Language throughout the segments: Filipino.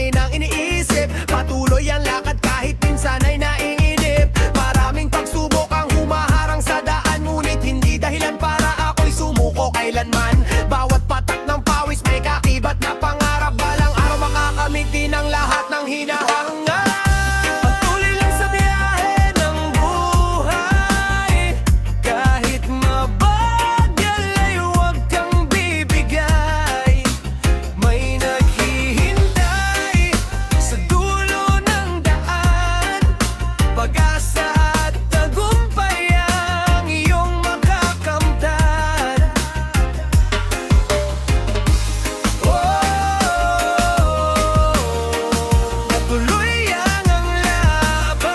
dami ng iniisip. Patuloy ang lakad kahit minsan ay naiinip. Maraming pagsubok ang humaharang sa daan, ngunit hindi dahilan para ako'y sumuko kailanman. Bawat patak ng pawis may kakibat na pangarap. Balang araw makakamit din ang lahat ng hinahanga. Patuloy lang sa biyahe ng buhay, kahit mabagal ay huwag kang bibigay. May naghihintay sa dulo ng daan, pag-asa at tagumpay ang iyong makakamtan. Patuloy ang laban,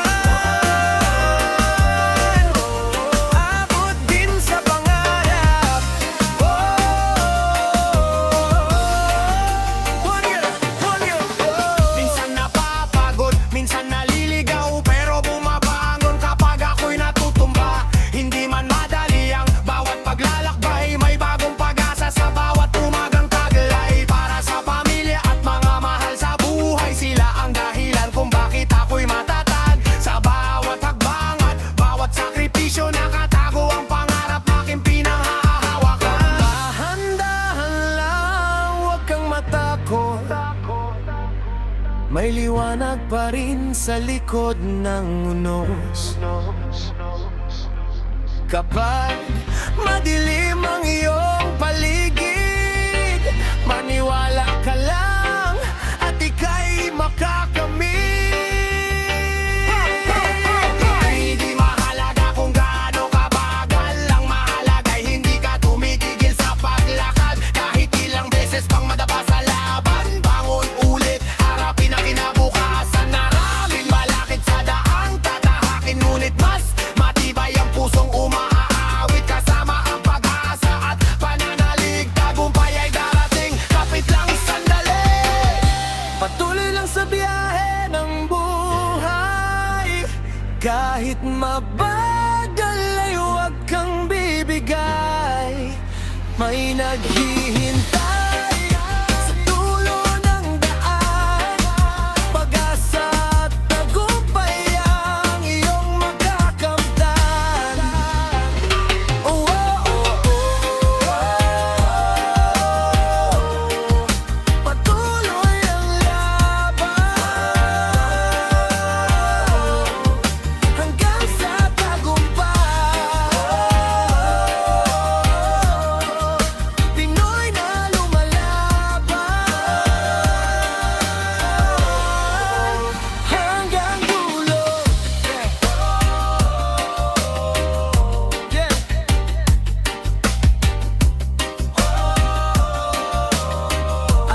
abot din sa pangarap. Minsan napapagod, minsan naliligaw, pero bumabangon kapag ako'y natutumba. Hindi man madali ang bawat paglalakbay, may bagong pag-asa sa bawat umagang taglay. Para sa pamilya at mga mahal sa buhay, sila ang dahilan kung bakit ako'y matatag. Sa bawat hakbang at bawat sakripisyo, nakatago ang pangarap aking pinanghahawakan. Dahan-dahan lang, huwag kang matakot, may liwanag pa rin sa likod ng unos. Kapag madilim ang iyong paligid, maniwala ka lang at ika'y makakamit. Hindi mahalaga kung gaano kabagal, ang mahalaga'y hindi ka tumigil sa paglakad. Kahit ilang beses pang madapa sa laban, bangon ulit, harapin ang kinabukasan. Maraming balakid sa daan, tatahakin, ngunit mas matibay ang pusong umaawit. Kasama ang pag-asa at pananalig, tagumpay ay darating, kapit lang sandali. Patuloy lang sa biyahe ng buhay, kahit mabagal ay huwag kang bibigay. May naghihintay sa dulo ng daan, pag-asa at tagumpay ang iyong makakamtan. Oh, oh, oh, oh. Patuloy ang laban hanggang sa tagumpay. Pinoy na lumalaban hanggang dulo.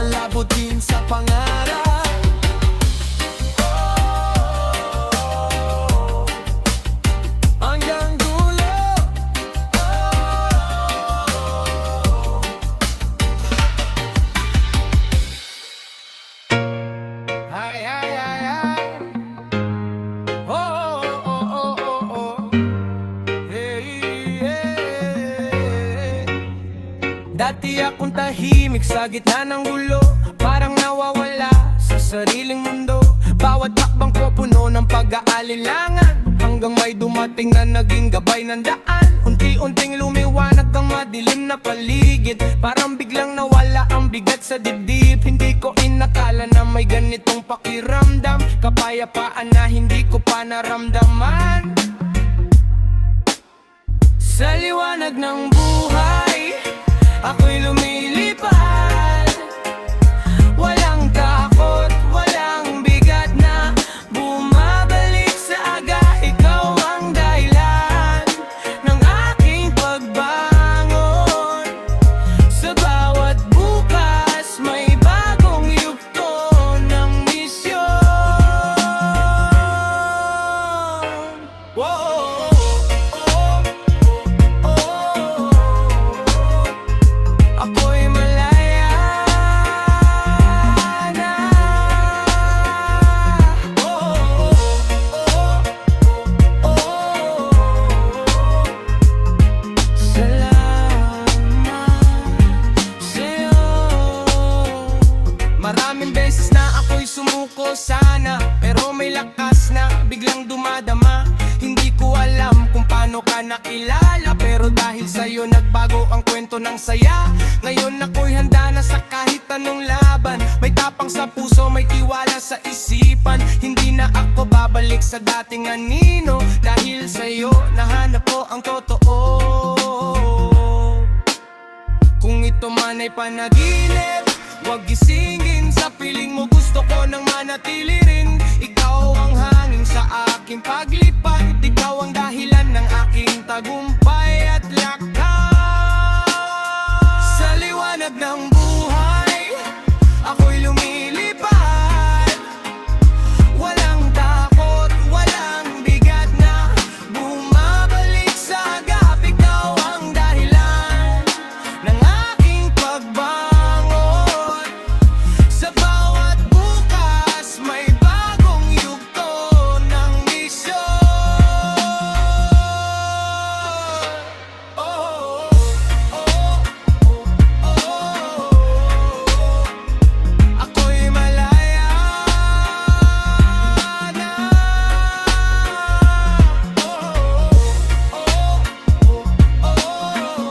Alabot din sa pangarap, hanggang dulo. Ay, ay, ay, ay. Oh, oh, oh, oh, oh, oh. Hey, hey. Dati akong tahimik sa gitna ng gulo, parang nawawala sa sariling mundo. Bawat hakbang ko puno ng pag-aalilangan, hanggang may dumating na naging gabay ng daan. Unti-unting lumiwanag ang madilim na paligid, parang biglang nawala ang bigat sa dibdib. Hindi ko inakala na may ganitong pakiramdam, kapayapaan na hindi ko pa naramdaman. Sa liwanag ng buhay, ako'y lumilipad. Walang takot, walang bigat na bumabalik sa aga. Ikaw ang dahilan ng aking pagbangon. Sa bawat bukas may bagong yugto ng misyon. Whoa, oh, oh, oh, oh. Ako'y ako sana, pero may lakas na biglang dumadama. Hindi ko alam kung paano ka nakilala, pero dahil sa'yo nagbago ang kwento ng saya. Ngayon ako'y handa na sa kahit anong laban. May tapang sa puso, may tiwala sa isipan. Hindi na ako babalik sa dating anino, dahil sa'yo nahanap ko ang totoo. Kung ito man ay panaginip, huwag gisingin sa piling mo. Gusto ko nang manatili rin. Ikaw ang hangin sa aking paglipad. Ikaw ang dahilan ng aking tagumpay at lakas. Sa liwanag ng buhay, ako'y lumilipad. Walang takot, walang bigat na bumabalik sa agap. Ikaw ang dahilan ng aking pagbangon. Sa bawat bukas, may bagong yugto ng misyon. Oh, oh, oh, oh, oh. Ako'y malaya na. Oh, oh, oh, oh.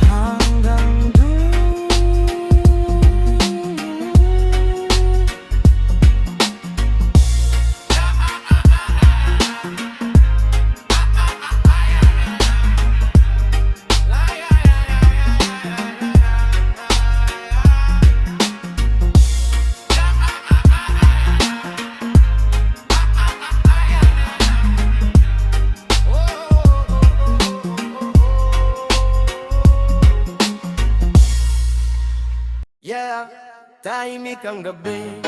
Hanggang dulo. Yeah, tahimik ang gabi.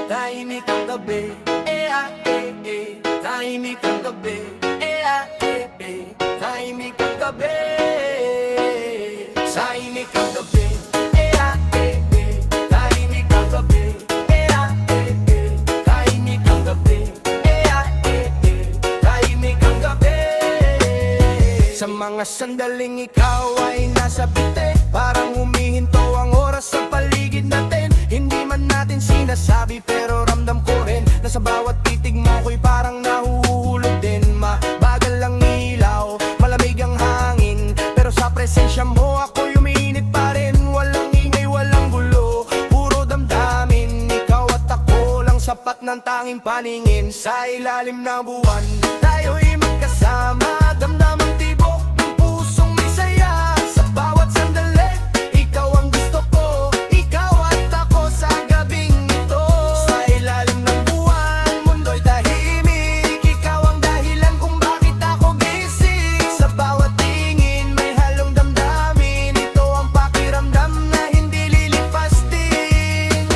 Tahimik ang gabi. Tahimik ang gabi. Tahimik ang gabi. Tahimik ang gabi. Tahimik ang gabi. Tahimik ang gabi. Tahimik ang gabi. Sa mga sandaling ikaw ay nasa bite, parang humihinto ang oras sa paligid natin. Hindi man natin sinasabi pero ramdam ko rin na sa bawat titig mo ko'y parang nahuhulog din. Mabagal ang ilaw, malamig ang hangin, pero sa presensya mo ako'y umiinit pa rin. Walang ingay, walang gulo, puro damdamin. Ikaw at ako lang sapat ng tanging paningin. Sa ilalim ng buwan, tayo'y magkasama. Damdamang tibok ng pusong may saya. Sa bawat sandali, ikaw ang gusto ko. Ikaw at ako sa gabing ito. Sa ilalim ng buwan, mundo'y tahimik. Ikaw ang dahilan kung bakit ako gising. Sa bawat tingin, may halong damdamin. Ito ang pakiramdam na hindi lilipas din.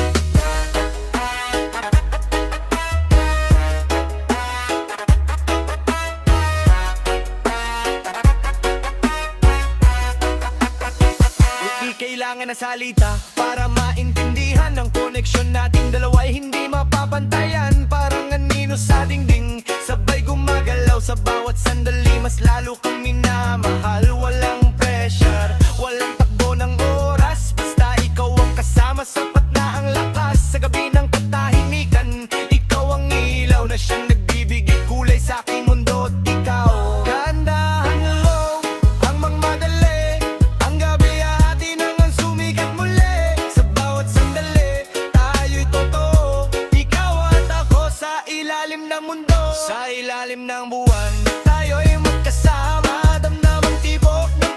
Di kailangan na salita para maintindihan ang koneksyon nating dalawa'y hindi mapapantayan. Parang anino sa dingding, sabay gumagalaw sa bawat sandali. Mas lalo kang minamahal, walang pressure, walang takbo ng oras. Basta ikaw ang kasama, sapat na ang lakas. Sa gabi ng katahimikan, ikaw ang ilaw na siyang nagbibigay kulay sa aking mundo. At ikaw, dahan-dahan low, ang magmadali. Ang gabi atin ang sumikat muli. Sa bawat sandali, tayo'y totoo. Ikaw at ako sa ilalim ng mundo. Sa ilalim ng buwan, tayo'y magkasama. Damdamang tibok ng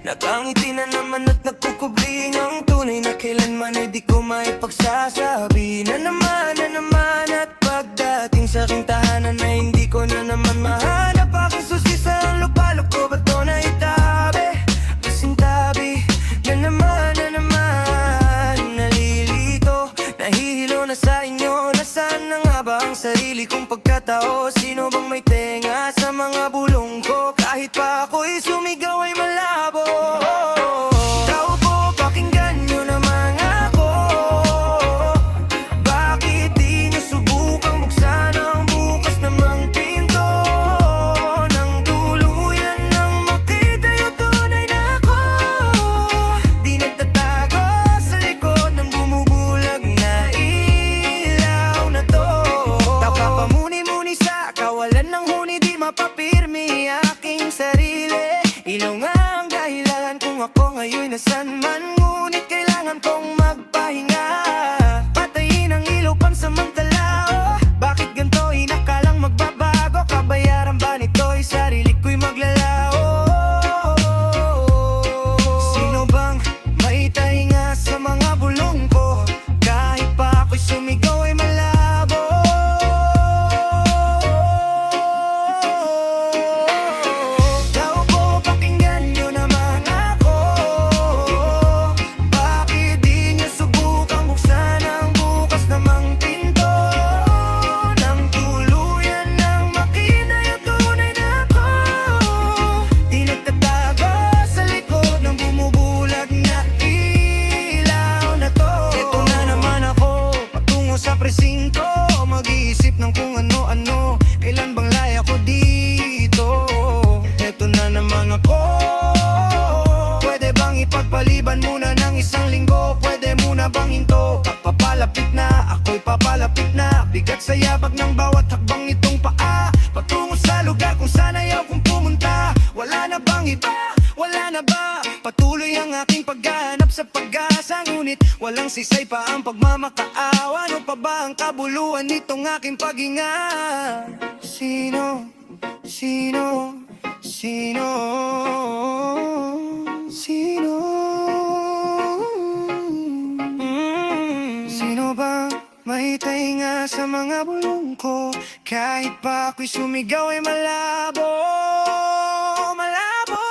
Nakangiti na naman at nagkukubling ang tunay na kailanman ay di ko maipagsasabi. Na naman at pagdating sa aking tahanan na hindi ko na naman mahanap. Aking susi sa lupalok ko, ba't ko na itabi? Kasintabi na naman, nalilito, nahihilo na sa inyo. Nasaan na nga ba ang sarili kong pagkatao? Sino bang may tenga sa mga bulong ko? Kahit pa ako'y sumigaw ay malabo. Tao po, pakinggan nyo naman ako. Bakit di nyo subukang buksan ang bukas namang pinto? Nang tuluyan nang makita yung tunay na ako. Di nagtatago sa likod ng bumubulag na ilaw na to. Tao ka pa muni-muni sa kawalan ng huni, di mapapirmi aking sarili. Ilaw nga ang dahilan kung ako ngayon nasan man. Ngunit kailangan kong magpahinga. Patayin ang ilaw pansamantala. Oh, bakit ganito inakalang magbabago? Kabayaran ba nito'y sarili ko'y maglalao? Sino bang may tahinga sa mga bulong ko? Kahit pa ako'y sumigaw ay malabo. Tao po, pakinggan nyo naman ako. Bakit di nyo subukang buksan ang bukas namang pinto? Nang tuluyan nang makita yung tunay na ako. Di nagtatago sa likod ng bumubulag na ilaw na to. Ito na naman ako, patungo sa presinto. Mag-iisip ng kung ano-ano. Kailan bang laya ko dito? Ito na naman ako. Pwede bang ipagpaliban muna ng isang linggo? Pwede muna bang hinto? Papalapit na, ako'y papalapit na. Bigat sa yabag ng bawat hakbang itong paa. Patungo sa lugar kung saan ayaw kong pumunta. Wala na bang iba? Wala na ba? Patuloy ang aking paghahanap sa pag-asa. Ngunit walang sisay pa ang pagmamakaawa. Ano pa ba ang kabuluhan nitong aking paghinga? Sino? Sino? Sino? Sino? Sino ba may tainga sa mga bulong ko? Kahit pa ako'y sumigaw ay malabo. Malabo,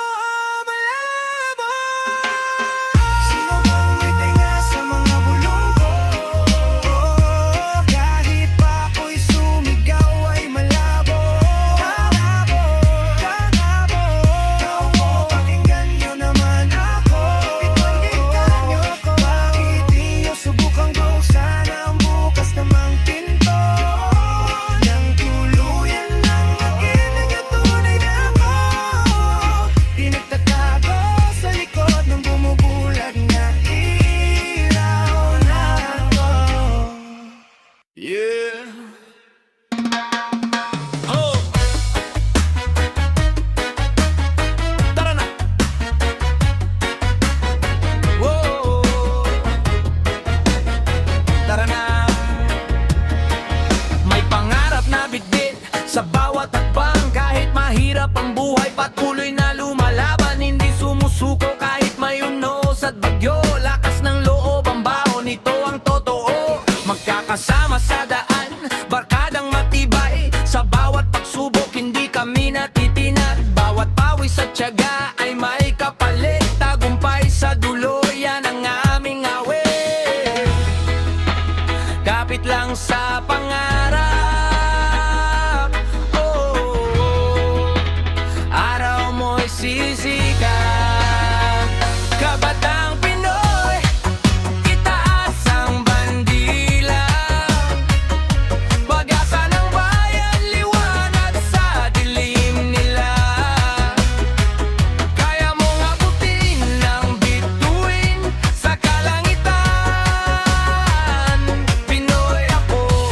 malabo. Sino ba may tainga sa mga bulong ko? Kahit pa ako'y sumigaw ay malabo. Malabo, malabo. Tao po, pakinggan nyo naman ako. Pakinggan nyo ako. Bakit di nyo subukang buksan ang bukas namang pinto? Nang tuluyan nang makita yung tunay na ako. Di nagtatago sa likod ng bumubulag na ilaw na ako. Yeah. Oh. Tara na. Whoa. Tara na. May pangarap na bitbit sa bawat hakbang. Kahit mahirap ang buhay, patuloy na lumalaban. Hindi sumusuko kahit may unos at bagyo. Lakas ng loob ang baon, ito ang totoo. Magkakasama sa daan, barkadang matibay. Sa bawat pagsubok, hindi kami natitinag. Bawat pawis at tiyaga ay may kapalit. Tagumpay sa dulo, yan ang aming awit. Kapit lang sa pangarap. Oh, araw mo'y sisikat. Kabatang Pinoy, itaas ang bandila. Pag-asa ng bayan, liwanag sa dilim nila. Kaya mong abutin ng bituin sa kalangitan. Pinoy ako.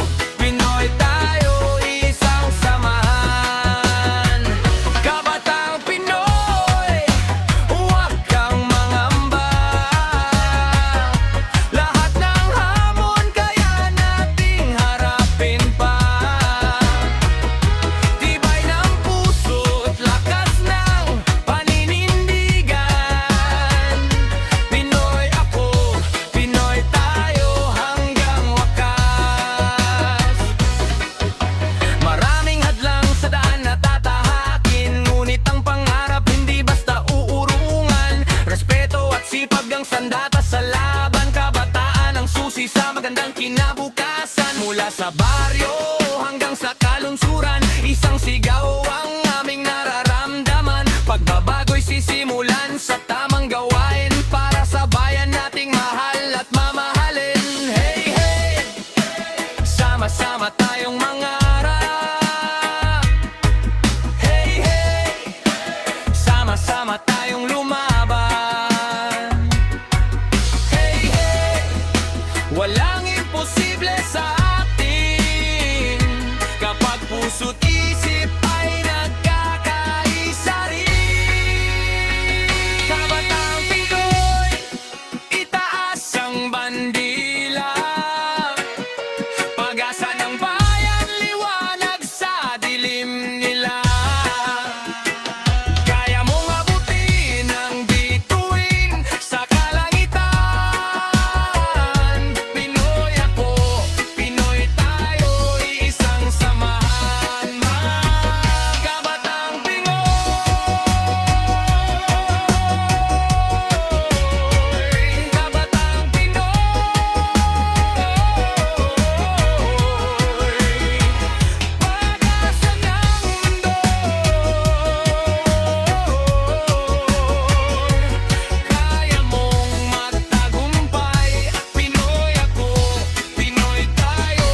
Sa baryo hanggang sa kalunsuran, isang sigaw ang aming nararamdaman. Pagbabago'y sisimulan sa tamang gawain, para sa bayan nating mahal at mamahalin. Hey, hey! Sama-sama tayong mangarap. Hey, hey! Sama-sama tayong lumaban. Hey, hey! Walang imposible sa atin, kapag puso't isip ay nagkakaisa rin. Kabatang Pinoy, itaas ang bandila. Pag-asa ng bayan, liwanag sa dilim nila. Kaya mong abutin ang bituin sa kalangitan. Pinoy ako, Pinoy tayo'y isang samahan. Mga kabatang Pinoy, kabatang Pinoy, pag-asa ng mundo. Kaya mong magtagumpay. Pinoy ako, Pinoy tayo.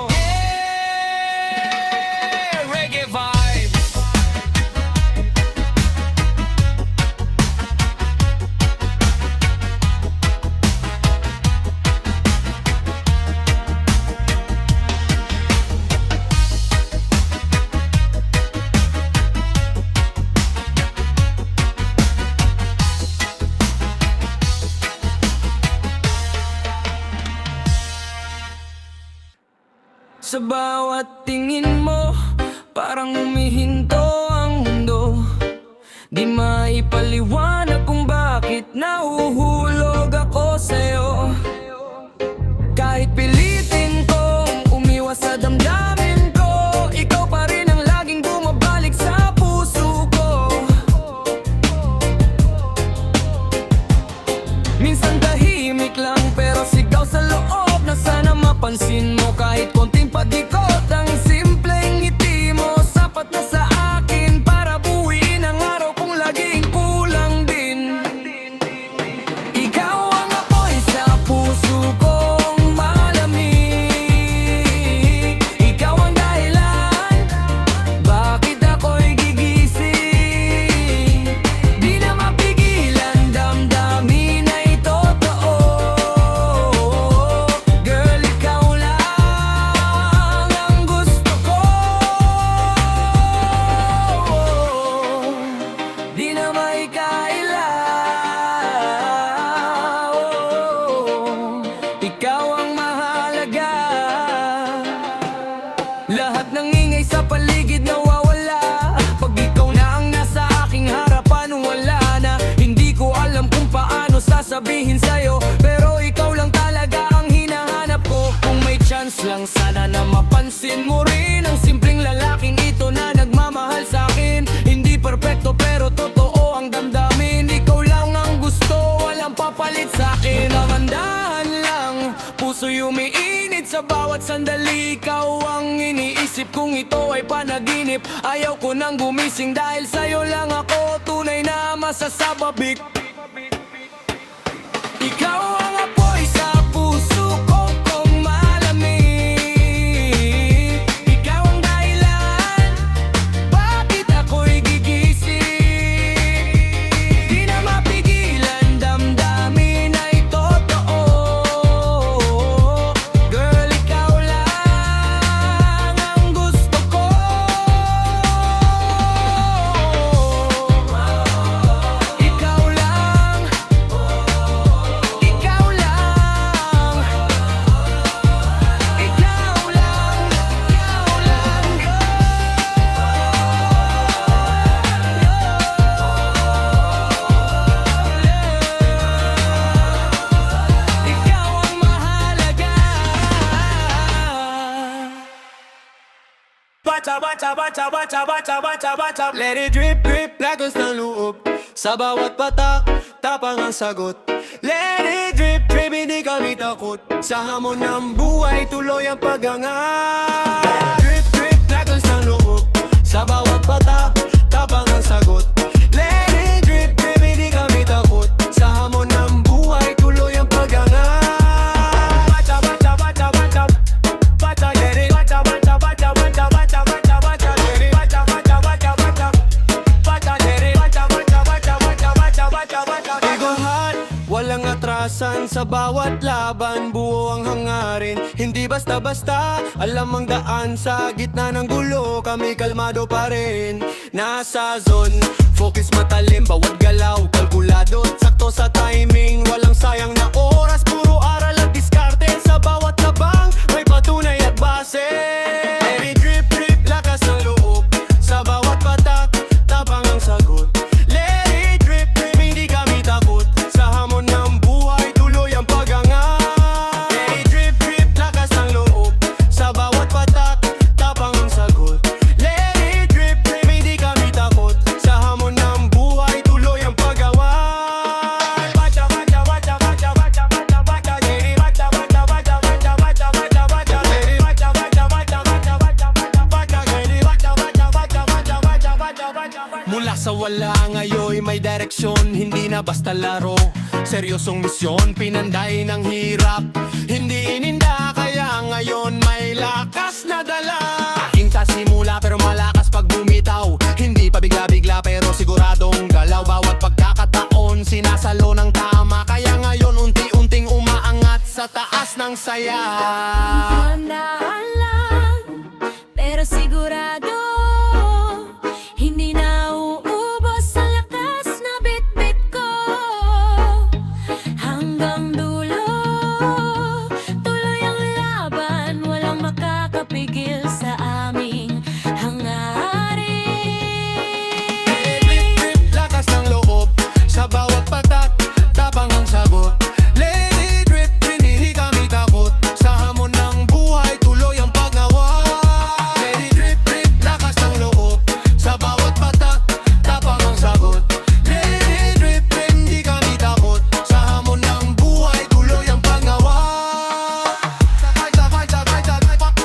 Yeah! Reggae vibes. Sa bawat tingin mo, parang umihinto ang mundo. Di maipaliwanag kung bakit nahuhulog ako sa'yo. Kahit pilitin kong umiwas sa damdamin ko, ikaw pa rin ang laging bumabalik sa puso ko. Minsan tahimik lang pero sigaw sa loob, na sana mapansin mo. Kahit konting padikot, ang simpleng ngiti mo, sapat na sa akin para buuin ang araw kung laging kulang din. Ikaw ang apoy sa puso kong malamig. Ikaw ang dahilan bakit ako'y gigising. Di na mapigilan, damdamin ay totoo. Girl, ikaw lang ang gusto ko. Di na maikaila. Ikaw ang mahalaga. Lahat ng ingay sa paligid nawawala pag ikaw na ang nasa aking harapan. Wala na, hindi ko alam kung paano sasabihin sa'yo, pero ikaw lang talaga ang hinahanap ko. Kung may chance lang sana na mapansin mo rin ang simpleng lalaking ito na nagmamahal sa'kin. Hindi perfecto pero totoo ang damdamin. Ikaw lang ang gusto, walang papalit sa'kin. Namandahan lang, puso'y umiinit sa bawat sandali. Ikaw ang iniisip kung ito ay panaginip. Ayaw ko nang gumising dahil sa'yo lang ako tunay na masasababik. Ikaw ang apoy sa puso ko kung malamig. Ikaw ang dahilan bakit ako'y gigising. Di na mapigilan, damdamin ay totoo. Girl, ikaw lang ang gusto ko. Ikaw lang, ikaw lang, ikaw lang, ikaw lang. Ikaw ang mahalaga. Bacha, bacha, bacha, bacha, bacha, bacha, bacha. Let it drip, drip, lagos ng loob. Sa bawat patak, tapang ang sagot. Let it drip, drip, hindi ka kami takot sa hamon ng buhay, tuloy ang pagangat. Drip, drip, lakas ng loob sa bawat patak, tapang ang sagot. Let it drip, drip, hindi kami takot sa hamon ng buhay, tuloy ang pagangat. Bacha, bacha, bacha, bacha, bacha, let it. Bacha, bacha, bacha, bacha, bacha, bacha, bacha, let it. Bacha, bacha, bacha, bacha, bacha, let it. Bacha, bacha, bacha, bacha, bacha, bacha, bacha. Iguhan, walang atrasan sa bawat laban, buo ang hangarin, hindi basta-basta. Alam ang daan sa gitna ng gulo, kami kalmado pa rin. Nasa zone, focus matalim, bawat galaw kalkulado, sakto sa timing, walang sayang na oras, puro aral at diskarte. Sa bawat labang, may patunay at base. Let it drip, drip, lakas ng loob sa bawat patak, tapang ang sagot. Let it drip, drip, hindi kami takot sa hamon ng buhay, tuloy ang pagangat. Let it drip, drip, lakas ng loob sa bawat patak, tapang ang sagot. Let it drip, drip, hindi kami takot sa hamon ng buhay, tuloy ang pagawat. Bacha, bacha, bacha, bacha, bacha, bacha, bacha, let it. Bacha, bacha, bacha, bacha, bacha, bacha, bacha, let it. Bacha, bacha, bacha, bacha, bacha, bacha, bacha, let it. Bacha, bacha, bacha, bacha, bacha, bacha, bacha. Mula sa wala ngayon may direksyon, hindi na basta laro, seryosong misyon, pinanday ng hirap, hindi ininda, kaya ngayon may lakas na dala. Aking tasimula pero malakas pag bumitaw, hindi pa bigla-bigla pero siguradong galaw. Bawat pagkakataon sinasalo ng tama, kaya ngayon unti-unting umaangat sa taas ng saya. Dahan lang, pero sigurado hindi na uubos ang lakas na bit-bit ko. Hanggang dulo, tuloy ang laban, walang makakapigil sa aming hangarin. Drip, drip, lakas ng loob sa bawat patak, tapang ang sagot. Let it drip, hindi kami takot sa hamon ng buhay, tuloy ang pagawat. Let it drip, drip, lakas ng loob sa bawat patak, tapang ang sagot. Let it drip, hindi kami takot sa hamon ng buhay, tuloy ang pagawat. Sabay, sabay, sabay, sabay, sabay,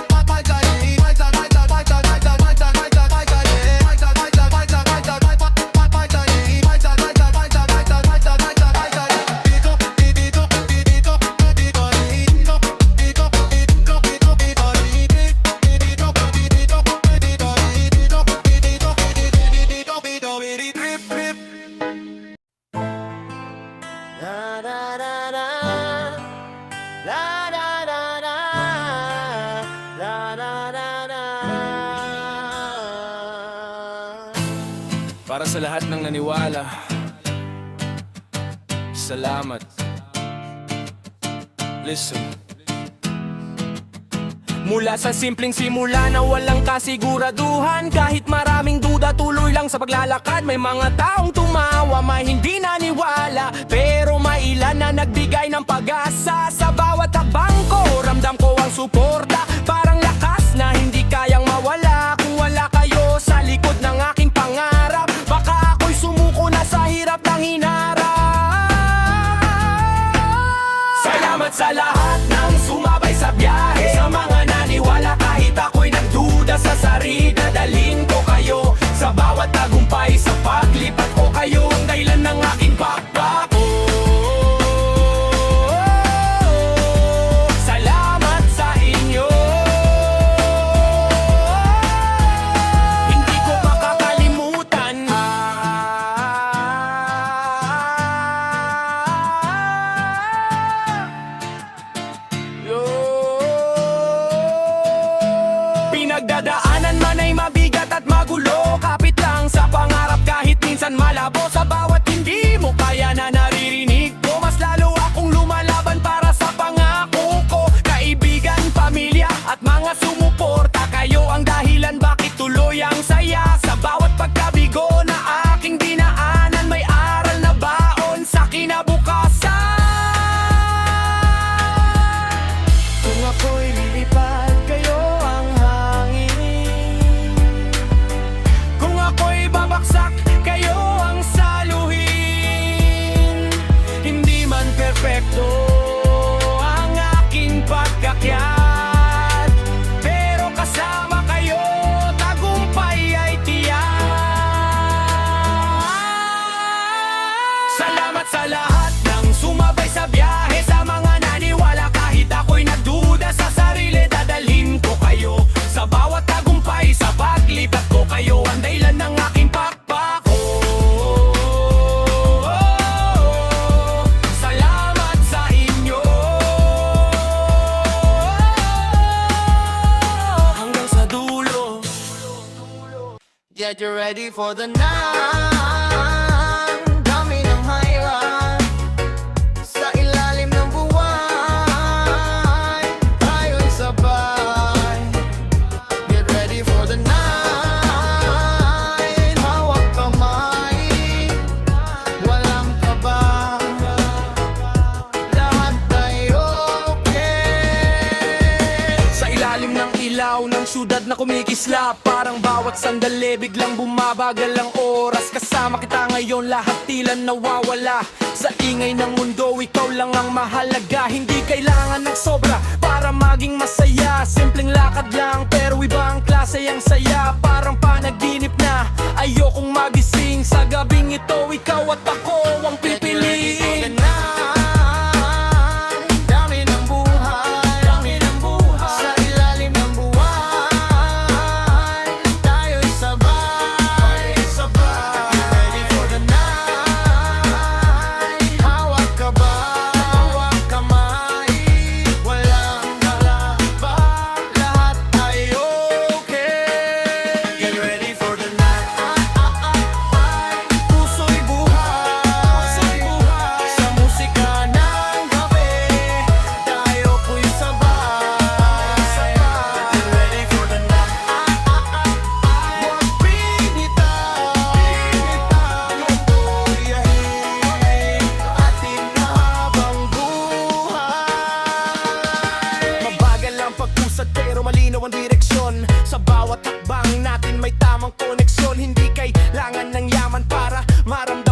Para sa lahat ng naniwala, salamat. Listen. Mula sa simpleng simula na walang kasiguraduhan, kahit maraming duda, tuloy lang sa paglalakad. May mga taong tumawa, may hindi naniwala, pero may ilan na nagbigay ng pag-asa. Sa bawat hakbang ko, ramdam ko ang suporta, parang lakas na hindi kayang mawala. Kung wala kayo sa likod ng aking pangarap, baka ako'y sumuko na sa hirap ng hinarap. Salamat sa lahat ng sumabay sa biyahe, sa mga naniwala kahit ako'y nagduda sa sarili. Dadalhin ko kayo sa bawat tagumpay, sa paglipat ko kayo ang dahilan ng aking pagbago. Salamat sa inyo, hindi ko makakalimutan. Pinagdadaanan man ay mabigat at magulo, kapit lang sa pangarap kahit minsan malabo. Sa bawat hindi mo kaya na naririnig ko, mas lalo akong lumalaban para sa pangako ko. Kaibigan, pamilya at mga sumuporta, kayo ang dahilan bakit tuloy ang saya. Sa bawat pagkabigo na aking dinaanan, may aral na baon sa kinabukasan. Kung ako'y lilipad, kayo ang hangin. Kung ako'y babaksak, kayo ang Get you ready for the night. Dami ng highlight sa ilalim ng buwan. Tayo'y sabay. Get ready for the night. Hawak kamay, walang kaba. Lahat tayo okay. Sa ilalim ng ilaw ng syudad na kumikislap, parang bawat sandali biglang bumabagal ang oras. Kasama kita ngayon, lahat tila nawawala. Sa ingay ng mundo, ikaw lang ang mahalaga. Hindi kailangan ng sobra para maging masaya. Simpleng lakad lang, pero ibang klase ang saya. Parang panaginip na, ayokong magising. Sa gabing ito, ikaw at ako ang pipiliin. Dami ng buhay, dami ng buhay. Sa ilalim ng buwan, tayo'y sabay, sabay. Get ready for the night. Hawak ka ba? Hawak kamay, walang kalaba. Lahat tayo okay. Get ready for the night. Puso'y buhay, sa musika ng gabi. Tayo po'y sabay. Get ready for the night. Huwag binitaw yung buyahin ating habang buhay. Mabagal ang pag-usad pero malinaw ang direksyon. Sa bawat hakbang natin may tamang koneksyon. Hindi kailangan ng yaman para maramdaman